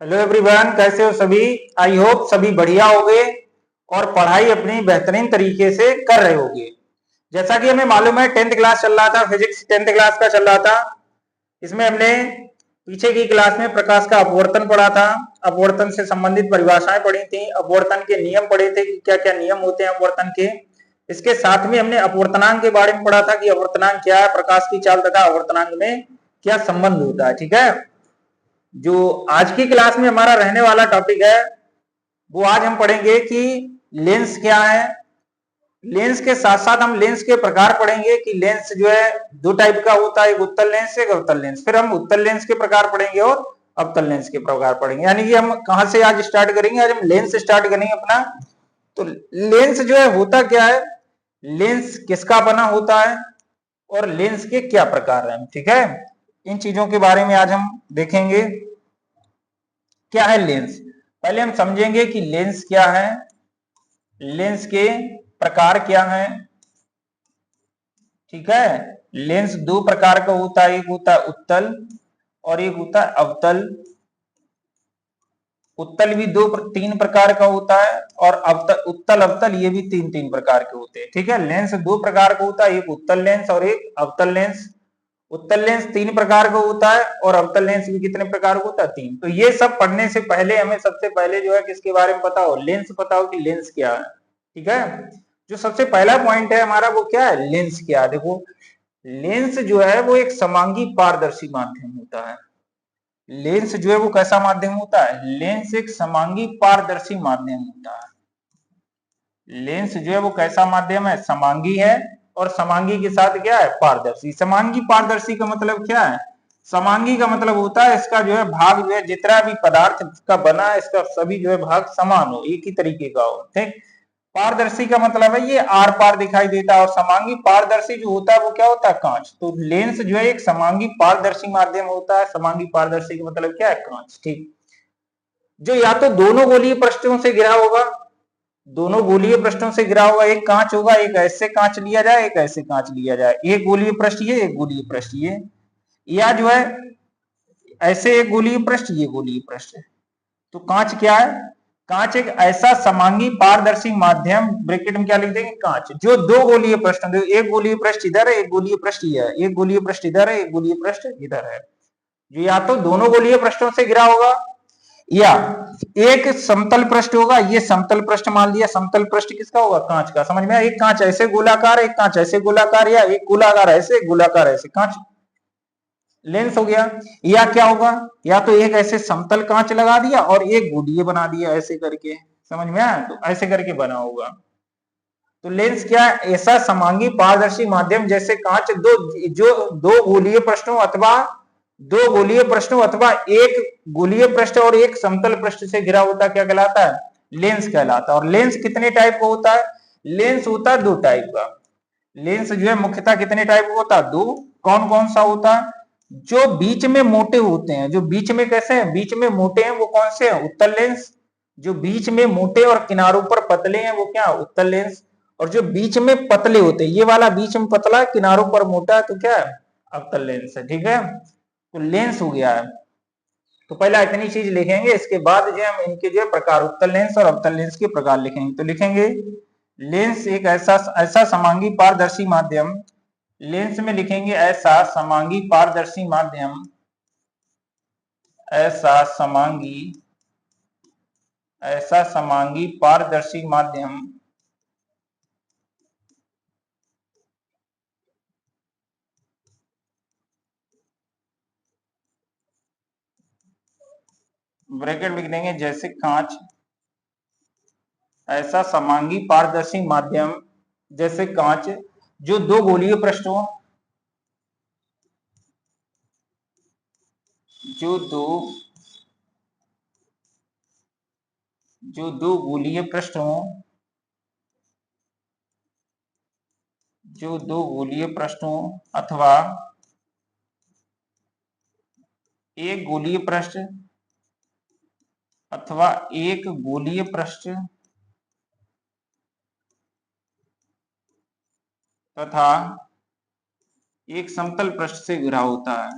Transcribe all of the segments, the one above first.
Hello everyone, कैसे हो सभी। आई होप सभी बढ़िया होंगे और पढ़ाई अपनी बेहतरीन तरीके से कर रहे होंगे। जैसा कि हमें मालूम है 10th क्लास चल रहा था, फिजिक्स 10th क्लास का चल रहा था। इसमें हमने पीछे की क्लास में प्रकाश का अपवर्तन पढ़ा था, अपवर्तन से संबंधित परिभाषाएं पढ़ी थी, अपवर्तन के नियम पढ़े थे कि क्या क्या नियम होते हैं अपवर्तन के। इसके साथ में हमने अपवर्तनांक के बारे में पढ़ा था कि अपवर्तनांक क्या है, प्रकाश की चाल तथा अपवर्तनांक में क्या संबंध होता है। ठीक है, जो आज की क्लास में हमारा रहने वाला टॉपिक है वो आज हम पढ़ेंगे कि लेंस क्या है। लेंस के साथ साथ हम लेंस के प्रकार पढ़ेंगे कि लेंस जो है दो टाइप का होता है, एक उत्तल लेंस एक अवतल लेंस। फिर हम उत्तल लेंस के प्रकार पढ़ेंगे और अवतल लेंस के प्रकार पढ़ेंगे। यानी कि हम कहां से आज स्टार्ट करेंगे, आज हम लेंस स्टार्ट करेंगे अपना। तो लेंस जो है होता क्या है, लेंस किसका बना होता है और लेंस के क्या प्रकार हैं। ठीक है, इन चीजों के बारे में आज हम देखेंगे। क्या है लेंस, पहले हम समझेंगे कि लेंस क्या है, लेंस के प्रकार क्या है। ठीक है, लेंस दो प्रकार का होता है, एक होता है उत्तल और एक होता है अवतल। उत्तल भी तीन प्रकार का होता है और अवतल उत्तल अवतल ये भी तीन तीन प्रकार के होते हैं। ठीक है, लेंस दो प्रकार का होता है, एक उत्तल लेंस और एक अवतल लेंस। उत्तल लेंस तीन प्रकार का होता है और अवतल लेंस भी कितने प्रकार का होता है, तीन। तो ये सब पढ़ने से पहले हमें सबसे पहले जो है किसके बारे में पता हो, लेंस पता हो कि लेंस क्या है। ठीक है, जो सबसे पहला पॉइंट है हमारा वो क्या है, लेंस क्या है। देखो, लेंस जो है वो एक समांगी पारदर्शी माध्यम होता है। लेंस जो है वो कैसा माध्यम होता है, लेंस एक समांगी पारदर्शी माध्यम होता है। लेंस जो है वो कैसा माध्यम है, समांगी है और समांगी के साथ क्या है, पारदर्शी। समांगी पारदर्शी का मतलब क्या है, समांगी का मतलब होता है इसका जो है भाग जो है जितना भी पदार्थ का बना है इसका सभी जो है भाग समान हो, एक ही तरीके का हो। ठीक, पारदर्शी का मतलब है ये आर पार दिखाई देता है और समांगी पारदर्शी जो होता है वो क्या होता है, कांच। तो लेंस जो है एक समांगी पारदर्शी माध्यम होता है। समांगी पारदर्शी का मतलब क्या है, कांच। ठीक, जो या तो दोनों गोलीय पृष्ठों से घिरा होगा, दोनों गोलीय पृष्ठों से घिरा होगा, एक कांच होगा, एक ऐसे कांच लिया जाए एक ऐसे कांच लिया जाए, एक गोलीय पृष्ठ ये एक गोलीय पृष्ठ ये, या जो है ऐसे एक गोलीय पृष्ठ ये गोलीय पृष्ठ। तो कांच क्या है, कांच एक ऐसा समांगी पारदर्शी माध्यम, ब्रैकेट में क्या लिख देंगे, कांच, जो दो गोलीय पृष्ठ, एक गोलीय पृष्ठ इधर है एक गोलीय पृष्ठ इधर है, एक गोलीय पृष्ठ इधर है एक गोलीय पृष्ठ इधर है, जो या तो दोनों गोलीय पृष्ठों से घिरा होगा या एक समतल पृष्ठ होगा। ये समतल पृष्ठ मान लिया, समतल पृष्ठ किसका होगा, कांच का। समझ में आया, एक कांच ऐसे गोलाकार एक कांच ऐसे गोलाकार, या एक गोलाकार ऐसे गोलाकार ऐसे, कांच लेंस हो गया। या क्या होगा, या तो एक ऐसे समतल कांच लगा दिया और एक गोलीय बना दिया ऐसे करके। समझ में आया, तो ऐसे करके बना होगा। तो लेंस क्या है, ऐसा समांगी पारदर्शी माध्यम जैसे कांच दो गोलीय पृष्ठों अथवा दो गोलीय पृष्ठों अथवा एक गोलीय पृष्ठ और एक समतल पृष्ठ से घिरा होता क्या कहलाता है, लेंस कहलाता है। और लेंस कितने टाइप का होता है, लेंस होता है दो टाइप का। लेंस जो है मुख्यतः कितने टाइप का होता है, दो। कौन कौन सा होता है, जो बीच में मोटे होते हैं, जो बीच में कैसे हैं, बीच में मोटे हैं, वो कौन से हैं, उत्तल लेंस। जो बीच में मोटे और किनारों पर पतले हैं वो क्या, उत्तल लेंस। और जो बीच में पतले होते हैं, ये वाला बीच में पतला है किनारों पर मोटा है, तो क्या है, अवतल लेंस है। ठीक है, तो लेंस हो गया है। तो पहला इतनी चीज लिखेंगे, इसके बाद जो हम इनके जो प्रकार, उत्तल लेंस और अवतल लेंस के प्रकार लिखेंगे। तो लिखेंगे लेंस एक ऐसा ऐसा समांगी पारदर्शी माध्यम, लेंस में लिखेंगे ऐसा समांगी पारदर्शी माध्यम, ऐसा समांगी पारदर्शी माध्यम ब्रैकेट लिख देंगे जैसे कांच, ऐसा समांगी पारदर्शी माध्यम जैसे कांच, जो दो गोलीय पृष्ठों, जो दो जो दो गोलीय पृष्ठ हों, जो दो गोलीय पृष्ठ हों अथवा एक गोलीय पृष्ठ अथवा एक गोलीय पृष्ठ तथा एक समतल पृष्ठ से घिरा होता है।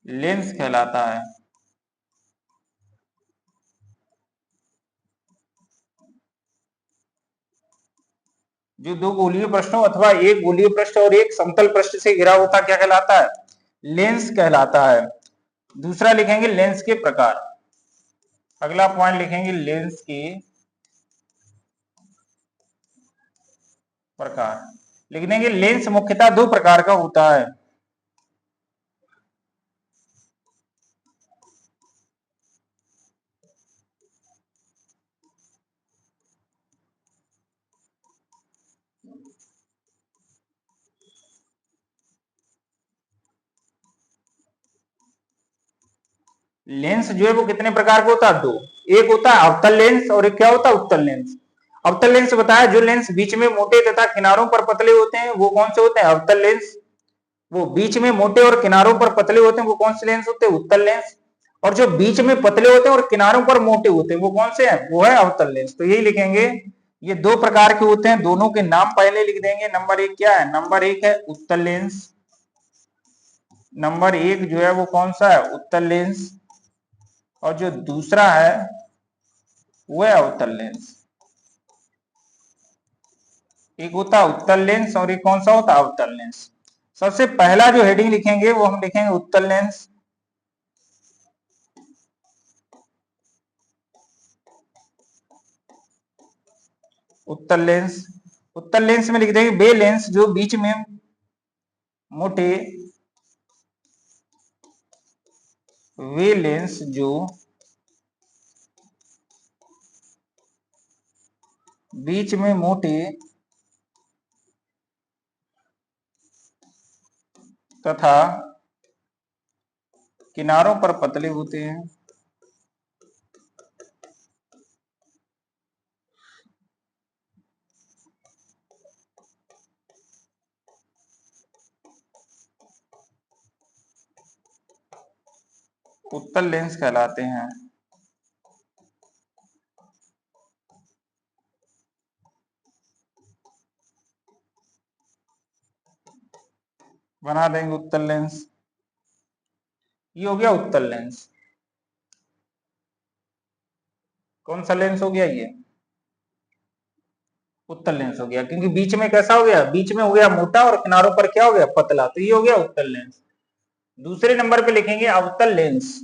लेंस कहलाता है। जो दो गोलीय पृष्ठों अथवा एक गोलीय पृष्ठ और एक समतल पृष्ठ से घिरा होता क्या कहलाता है? लेंस कहलाता है। दूसरा लिखेंगे लेंस के प्रकार। अगला पॉइंट लिखेंगे लेंस के प्रकार। लिख देंगे लेंस मुख्यतः दो प्रकार का होता है। लेंस जो है वो कितने प्रकार का होता है? दो। एक होता है अवतल लेंस और एक क्या होता है? उत्तल लेंस। अवतल लेंस बताया जो लेंस बीच में मोटे तथा किनारों पर पतले होते हैं वो कौन से होते हैं? अवतल लेंस। वो बीच में मोटे और किनारों पर पतले होते हैं वो कौन से लेंस होते हैं? उत्तल लेंस। और जो बीच में पतले होते हैं और किनारों पर मोटे होते हैं वो कौन से हैं? वो है अवतल लेंस। तो यही लिखेंगे, ये दो प्रकार के होते हैं, दोनों के नाम पहले लिख देंगे। नंबर एक क्या है? नंबर एक है उत्तल लेंस। नंबर एक जो है वो कौन सा है? उत्तल लेंस। और जो दूसरा है वो है अवतल लेंस। एक होता है उत्तल लेंस और एक कौन सा होता है? अवतल लेंस। सबसे पहला जो हेडिंग लिखेंगे वो हम लिखेंगे उत्तल लेंस। उत्तल लेंस। उत्तल लेंस में लिख देंगे वे लेंस जो बीच में मोटे, वे लेंस जो बीच में मोटे तथा किनारों पर पतले होते हैं। उत्तल लेंस कहलाते हैं। बना देंगे उत्तल लेंस। ये हो गया उत्तल लेंस। कौन सा लेंस हो गया? ये उत्तल लेंस हो गया, क्योंकि बीच में कैसा हो गया? बीच में हो गया मोटा और किनारों पर क्या हो गया? पतला। तो ये हो गया उत्तल लेंस। दूसरे नंबर पे लिखेंगे अवतल लेंस।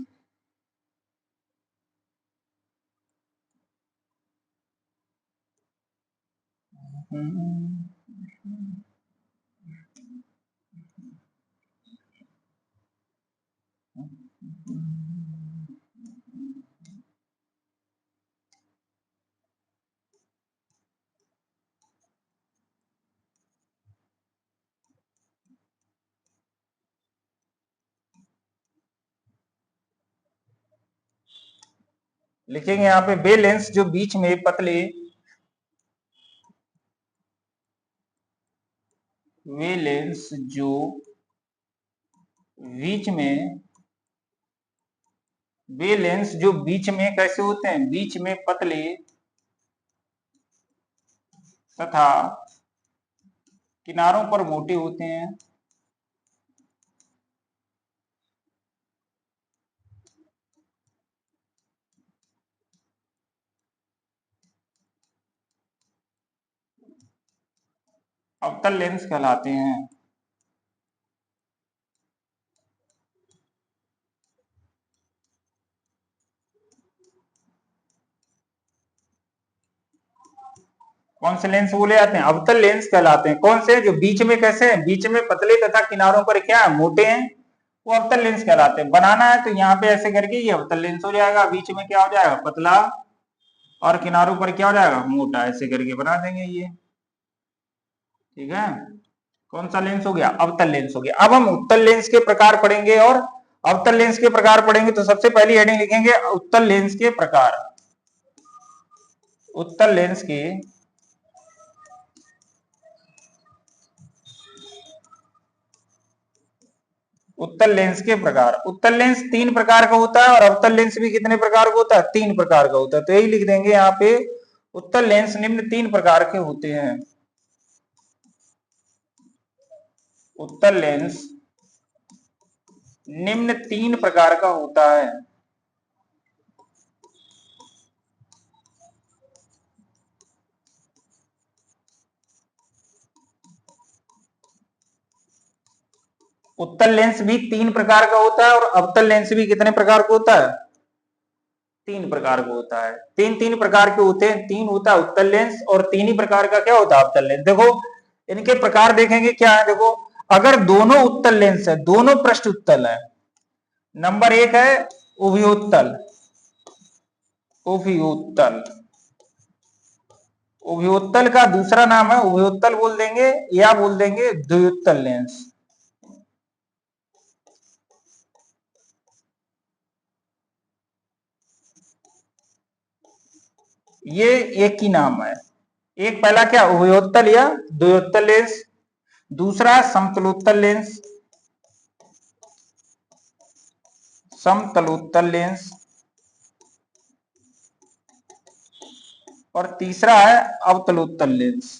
लिखेंगे यहाँ पे वे लेंस जो बीच में पतले, वे लेंस जो बीच में, वे लेंस जो बीच में कैसे होते हैं? बीच में पतले तथा किनारों पर मोटे होते हैं। अवतल लेंस कहलाते हैं। कौन से लेंस बोले जाते हैं? अवतल लेंस कहलाते हैं। कौन से? जो बीच में कैसे हैं? बीच में पतले तथा किनारों पर क्या है? मोटे हैं, वो अवतल लेंस कहलाते हैं। बनाना है तो यहाँ पे ऐसे करके ये अवतल लेंस हो जाएगा, बीच में क्या हो जाएगा? पतला, और किनारों पर क्या हो जाएगा? मोटा। ऐसे करके बना देंगे ये। ठीक है। कौन सा लेंस हो गया? अवतल लेंस हो गया। अब हम उत्तल लेंस के प्रकार पढ़ेंगे और अवतल लेंस के प्रकार पढ़ेंगे तो सबसे पहली हेडिंग लिखेंगे उत्तल लेंस के प्रकार। उत्तल लेंस के उत्तल लेंस के प्रकार। उत्तल लेंस तीन प्रकार का होता है और अवतल लेंस भी कितने प्रकार का होता है? तीन प्रकार का होता है। तो यही लिख देंगे यहाँ पे उत्तल लेंस निम्न तीन प्रकार के होते हैं। उत्तल लेंस निम्न तीन प्रकार का होता है। उत्तल लेंस भी तीन प्रकार का होता है और अवतल लेंस भी कितने प्रकार का होता है? तीन प्रकार का होता है। तीन तीन प्रकार के होते हैं, तीन होता है उत्तल लेंस और तीन ही प्रकार का क्या होता है? अवतल लेंस। देखो इनके प्रकार देखेंगे क्या है। देखो अगर दोनों उत्तल लेंस है, दोनों पृष्ठ उत्तल है, नंबर एक है उभयोत्तल। उभयोत्तल, उभयोत्तल का दूसरा नाम है उभयोत्तल बोल देंगे या बोल देंगे द्व्युत्तल लेंस। ये एक ही नाम है। एक पहला क्या उभयोत्तल या द्व्युत्तल लेंस, दूसरा समतलोत्तल लेंस, समतलोत्तल लेंस, और तीसरा है अवतलोत्तल लेंस।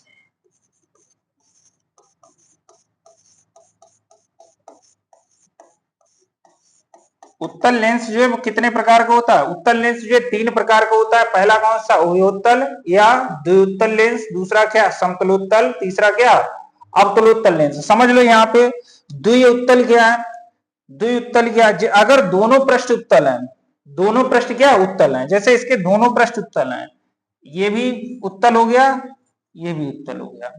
उत्तल लेंस जो है वो कितने प्रकार का होता है? उत्तल लेंस जो है तीन प्रकार का होता है। पहला कौन सा? उभयोत्तल या द्व्युत्तल लेंस, दूसरा क्या समतलोत्तल, तीसरा क्या अवतलोत्तल लेंस। समझ लो यहाँ पे द्व्युत्तल क्या है। द्व्युत्तल क्या है? अगर दोनों पृष्ठ उत्तल हैं, दोनों पृष्ठ क्या उत्तल हैं, जैसे इसके दोनों पृष्ठ उत्तल हैं, ये भी उत्तल हो गया, ये भी उत्तल हो गया,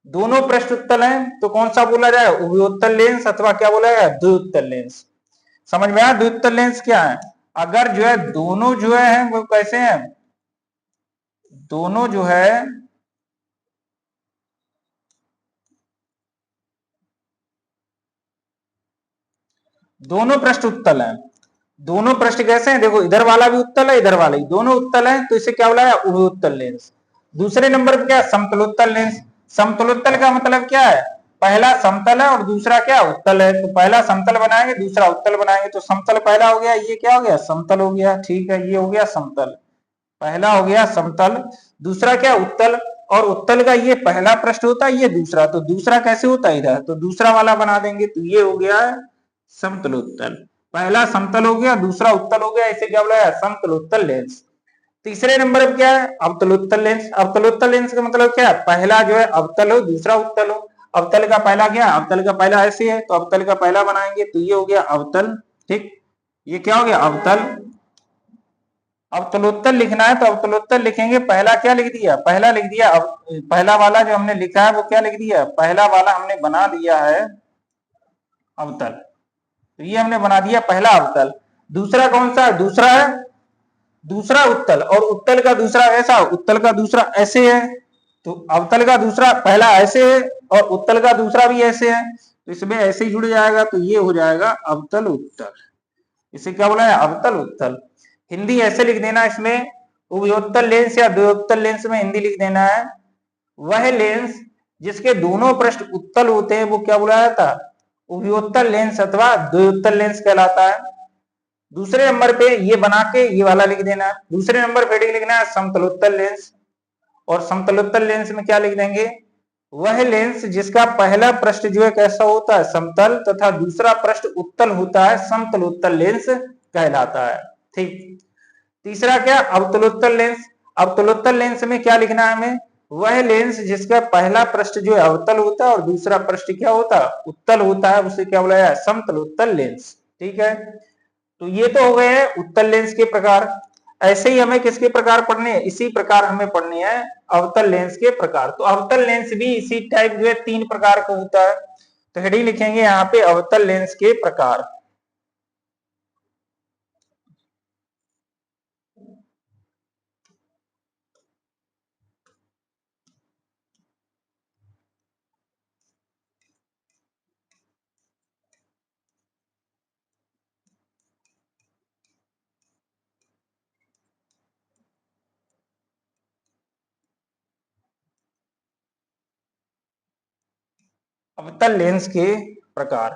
दोनों पृष्ठ उत्तल हैं तो कौन सा बोला जाए? उभयोत्तल लेंस अथवा क्या बोला जाए? द्व्युत्तल लेंस। समझ में आया द्व्युत्तल लेंस क्या है? अगर जो है दोनों जो है वो कैसे हैं, दोनों जो है दोनों पृष्ठ उत्तल हैं, दोनों पृष्ठ कैसे हैं? देखो इधर वाला भी उत्तल है, इधर वाला भी, दोनों उत्तल है तो इसे क्या बोला है? उभयोत्तल लेंस। दूसरे नंबर पे क्या? समतलोत्तल लेंस। समतलोत्तल का मतलब क्या है? पहला समतल है और दूसरा क्या उत्तल है, तो पहला समतल बनाएंगे दूसरा उत्तल बनाएंगे, तो समतल पहला हो गया, ये क्या हो गया? समतल हो गया। ठीक है, ये हो गया समतल, पहला हो गया समतल, दूसरा क्या उत्तल, और उत्तल का ये पहला पृष्ठ होता है, ये दूसरा, तो दूसरा कैसे होता है? इधर, तो दूसरा वाला बना देंगे, तो ये हो गया समतलोत्तल। पहला समतल हो गया, दूसरा उत्तल हो गया, इसे क्या बोला है? समतलोत्तल लेंस। तीसरे नंबर पर क्या है? अवतलोत्तल लेंस। अवतलोत्तल लेंस का मतलब क्या है? पहला जो है अवतल हो, दूसरा उत्तल हो। अवतल का पहला क्या? अवतल का पहला ऐसे है तो अवतल का पहला बनाएंगे, तो ये हो गया अवतल। ठीक, ये क्या हो गया? अवतल। अवतलोत्तल लिखना है तो अवतलोत्तल लिखेंगे, पहला क्या लिख दिया? पहला लिख दिया। पहला वाला जो हमने लिखा है वो क्या लिख दिया? पहला वाला हमने बना दिया है अवतल, तो ये हमने बना दिया पहला अवतल। दूसरा कौन सा है? दूसरा है दूसरा उत्तल, और उत्तल का दूसरा ऐसा, उत्तल का दूसरा ऐसे है, तो अवतल का दूसरा पहला ऐसे है और उत्तल का दूसरा भी ऐसे है, तो इसमें ऐसे ही जुड़ जाएगा, तो ये हो जाएगा अवतल उत्तल। इसे क्या बोला है? अवतल उत्तल। हिंदी ऐसे लिख देना इसमें, उभयोत्तल लेंस या द्व्युत्तल लेंस में हिंदी लिख देना है, वह लेंस जिसके दोनों पृष्ठ उत्तल होते हैं वो क्या बोला जाता है? उभयोत्तल लेंस अथवा द्व्युत्तल लेंस कहलाता है। दूसरे नंबर पे ये बना के ये वाला लिख देना है। दूसरे नंबर पे लिखना है समतलोत्तल लेंस, और समतलोत्तल लेंस में क्या लिख देंगे? वह लेंस जिसका पहला पृष्ठ जो है कैसा होता है? समतल, तथा दूसरा पृष्ठ उत्तल होता है, समतलोत्तल लेंस कहलाता है। ठीक, तीसरा क्या? अवतलोत्तल लेंस। अवतलोत्तल लेंस में क्या लिखना है हमें? वह लेंस जिसका पहला पृष्ठ जो है अवतल होता है और दूसरा पृष्ठ क्या होता है? उत्तल होता है, उसे क्या बोला है? समतलोत्तल लेंस। ठीक है, तो ये तो हो गए हैं उत्तल लेंस के प्रकार। ऐसे ही हमें किसके प्रकार पढ़ने हैं? इसी प्रकार हमें पढ़ने हैं अवतल लेंस के प्रकार। तो अवतल लेंस भी इसी टाइप जो है तीन प्रकार का होता है, तो हेडिंग लिखेंगे यहाँ पे अवतल लेंस के प्रकार। अवतल लेंस के प्रकार,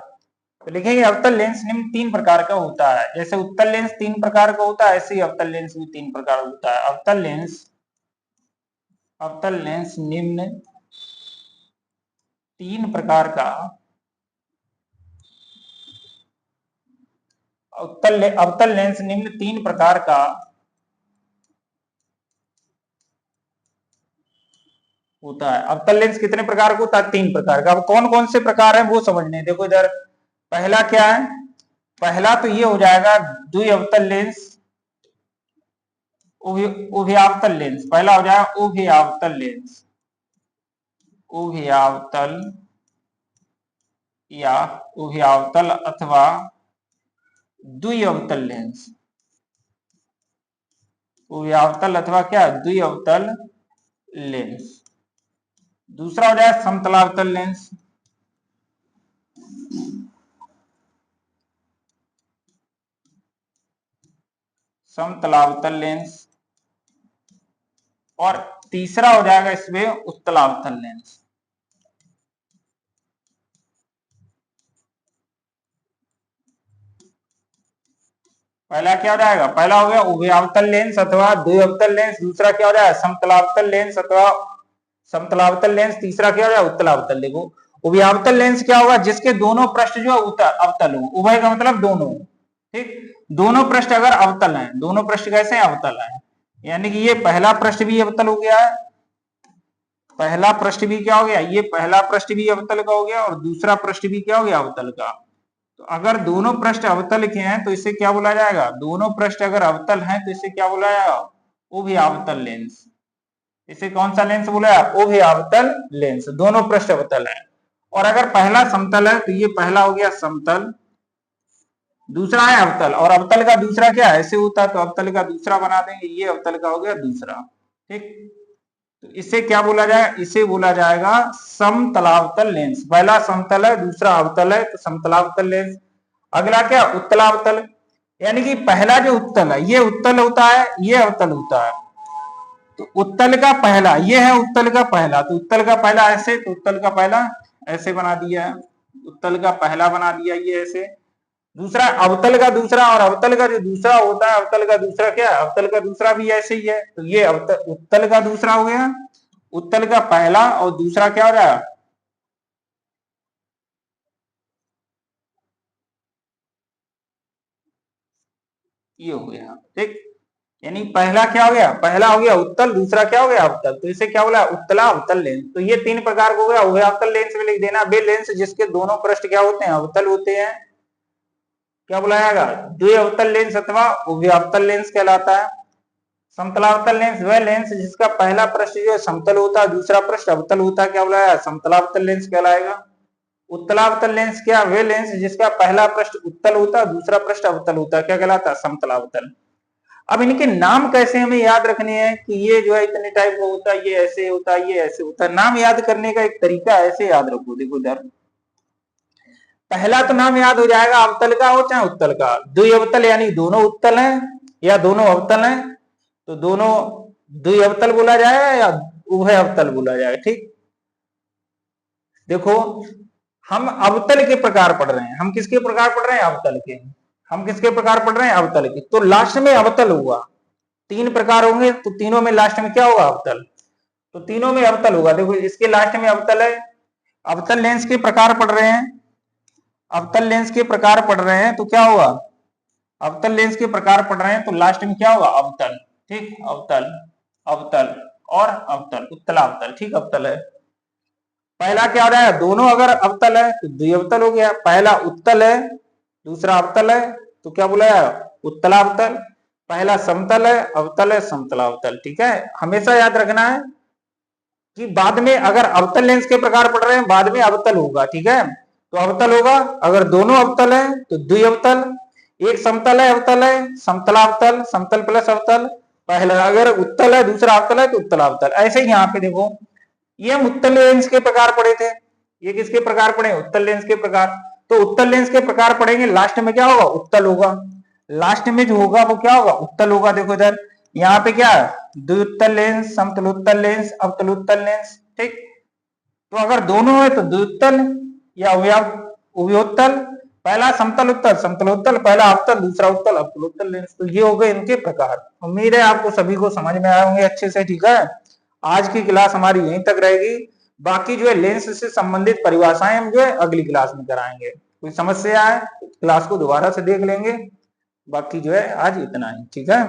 तो लिखेंगे अवतल लेंस निम्न तीन प्रकार का होता है। जैसे उत्तल लेंस तीन प्रकार का होता है, ऐसे ही अवतल लेंस भी तीन प्रकार होता है। अवतल लेंस निम्न तीन प्रकार का अवतल लेंस निम्न तीन प्रकार का होता है। अवतल लेंस कितने प्रकार का होता है? तीन प्रकार का। अब कौन कौन से प्रकार है वो समझने, देखो इधर पहला क्या है, पहला तो ये हो जाएगा द्विअवतल लेंस, उभयावतल लेंस। पहला हो जाएगा उभयावतल लेंस, उभयावतल या उभयावतल अथवा द्विअवतल लेंस, उभयावतल अथवा क्या, द्विअवतल लेंस। दूसरा हो जाएगा समतलावतल लेंस, समतलावतल लेंस। और तीसरा हो जाएगा इसमें उत्तलावतल लेंस। पहला क्या हो जाएगा, पहला हो गया उभयावतल लेंस अथवा द्विअवतल लेंस। दूसरा क्या हो जाएगा समतलावतल लेंस अथवा समतलावतल लेंस। तीसरा क्या हो जाएगा उत्तलावतल। देखो उभयावतल लेंस क्या होगा, जिसके दोनों पृष्ठ जो अवतल हो। उभय का मतलब दोनों, ठीक, दोनों पृष्ठ अगर अवतल हैं, दोनों पृष्ठ कैसे अवतल हैं, यानी कि ये पहला पृष्ठ भी अवतल हो गया है, पहला पृष्ठ भी क्या हो गया, ये पहला पृष्ठ भी अवतल का हो गया, और दूसरा पृष्ठ भी क्या हो गया अवतल का। तो अगर दोनों पृष्ठ अवतल के हैं तो इसे क्या बोला जाएगा, दोनों पृष्ठ अगर अवतल हैं तो इसे क्या बोला जाएगा, उभयावतल लेंस। इसे कौन सा लेंस बोला है, उभयावतल लेंस, दोनों पृष्ठ अवतल है। और अगर पहला समतल है तो ये पहला हो गया समतल, दूसरा है अवतल, और अवतल का दूसरा क्या है, ऐसे होता तो अवतल का दूसरा बना देंगे, ये अवतल का हो गया दूसरा, ठीक। तो इसे क्या बोला जाएगा, इसे बोला जाएगा समतलावतल लेंस। पहला समतल है, दूसरा अवतल है, तो समतलावतल लेंस। अगला क्या, उत्तलावतल, यानी कि पहला जो उत्तल है ये उत्तल होता है, ये अवतल होता है। तो उत्तल का पहला, ये है उत्तल का पहला, तो उत्तल का पहला ऐसे, तो उत्तल का पहला ऐसे बना दिया है, उत्तल का पहला बना दिया ये ऐसे। दूसरा अवतल का दूसरा, और अवतल का जो दूसरा होता है, अवतल का दूसरा क्या है, अवतल का दूसरा भी ऐसे ही है। तो ये उत्तल का दूसरा हो गया, उत्तल का पहला, और दूसरा क्या हो रहा है, ये हो गया, ठीक। यानी पहला क्या हो गया, पहला हो गया उत्तल, दूसरा क्या हो गया अवतल, तो इसे क्या बोला, उत्तला अवतल लेंस। तो ये तीन प्रकार का हो गया। उभयावतल लेंस में लिख देना, वे लेंस जिसके दोनों पृष्ठ क्या होते हैं, अवतल होते हैं, क्या बुलाएगा, द्विअवतल लेंस अथवा उभयावतल लेंस कहलाता है। समतलावतल लेंस वह लेंस जिसका पहला पृष्ठ जो समतल होता है, दूसरा पृष्ठ अवतल होता है, क्या बुलाया, समतलावतल लेंस कहलाएगा। उत्तलावतल लेंस क्या, वे लेंस जिसका पहला पृष्ठ उत्तल होता है, दूसरा पृष्ठ अवतल होता है, क्या कहलाता है, समतलावतल। अब इनके नाम कैसे हमें याद रखने हैं, कि ये जो है इतने टाइप का होता है, ये ऐसे होता है, ये ऐसे होता है। नाम याद करने का एक तरीका ऐसे याद रखो, देखो इधर पहला तो नाम याद हो जाएगा अवतल का हो चाहे उत्तल का। द्विअवतल यानी दोनों उत्तल हैं या दोनों अवतल हैं, तो दोनों द्विअवतल बोला जाएगा या उभय अवतल बोला जाएगा, ठीक। देखो हम अवतल के प्रकार पढ़ रहे हैं, हम किसके प्रकार पढ़ रहे हैं, अवतल के। हम किसके प्रकार पढ़ रहे हैं, अवतल के। तो लास्ट में अवतल हुआ, तीन प्रकार होंगे तो तीनों में लास्ट में क्या होगा, अवतल। तो तीनों में अवतल होगा। देखो इसके लास्ट में अवतल है। अवतल लेंस के प्रकार पढ़ रहे हैं, अवतल लेंस के प्रकार पढ़ रहे हैं तो क्या होगा, अवतल लेंस के प्रकार पढ़ रहे हैं तो लास्ट में क्या होगा, अवतल, ठीक। अवतल, अवतल और अवतल, उत्तलावतल, ठीक। अवतल है, पहला क्या हो रहा है, दोनों अगर अवतल है तो द्विअवतल हो गया। पहला उत्तल है, दूसरा अवतल है, तो क्या बोला है, उत्तलावतल। पहला समतल है, अवतल है, समतलावतल, ठीक है। हमेशा याद रखना है कि बाद में अगर अवतल लेंस के प्रकार पढ़ रहे हैं, बाद में अवतल होगा, ठीक है। तो अवतल होगा, अगर दोनों अवतल है तो द्विअवतल, एक समतल है अवतल है, समतलावतल, समतल प्लस अवतल। पहला अगर उत्तल है, दूसरा अवतल है तो उत्तलावतल। ऐसे ही यहाँ पे देखो, ये हम उत्तल लेंस के प्रकार पढ़े थे, ये किसके प्रकार पढ़े, उत्तल लेंस के प्रकार। तो उत्तल लेंस के प्रकार पढ़ेंगे, लास्ट में क्या होगा, उत्तल होगा। लास्ट में जो होगा वो क्या होगा, उत्तल होगा। देखो इधर यहाँ पे क्या है, द्विउत्तल लेंस, समतलोत्तल लेंस, अवतलोत्तल लेंस, ठीक। तो अगर दोनों है तो द्विउत्तल या उभयोत्तल, पहला समतल उत्तल, समतलोत्तल, पहला अवतल, दूसरा उत्तल, अवतलोत्तल लेंस। तो ये हो गए इनके प्रकार। उम्मीद है आपको सभी को समझ में आए होंगे अच्छे से, ठीक है। आज की क्लास हमारी यहीं तक रहेगी, बाकी जो है लेंस से संबंधित परिभाषाएं हम जो है अगली क्लास में कराएंगे। कोई समस्या है क्लास को दोबारा से देख लेंगे। बाकी जो है आज इतना ही, ठीक है।